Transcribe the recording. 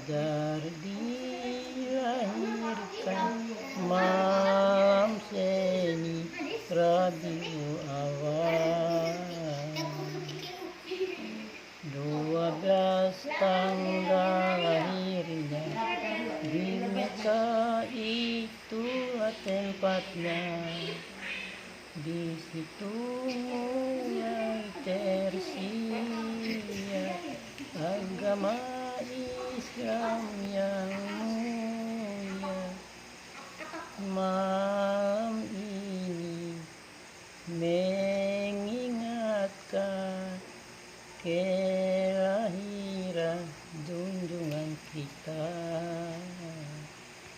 agar dilahirkan Ma'am Seni Radio Awal. 12 tanggal lahirnya, di Mekah itulah tempatnya. Di situ mulai tersiar agama Islam yang mulia. Malam ini mengingatkan kelahiran junjungan kita.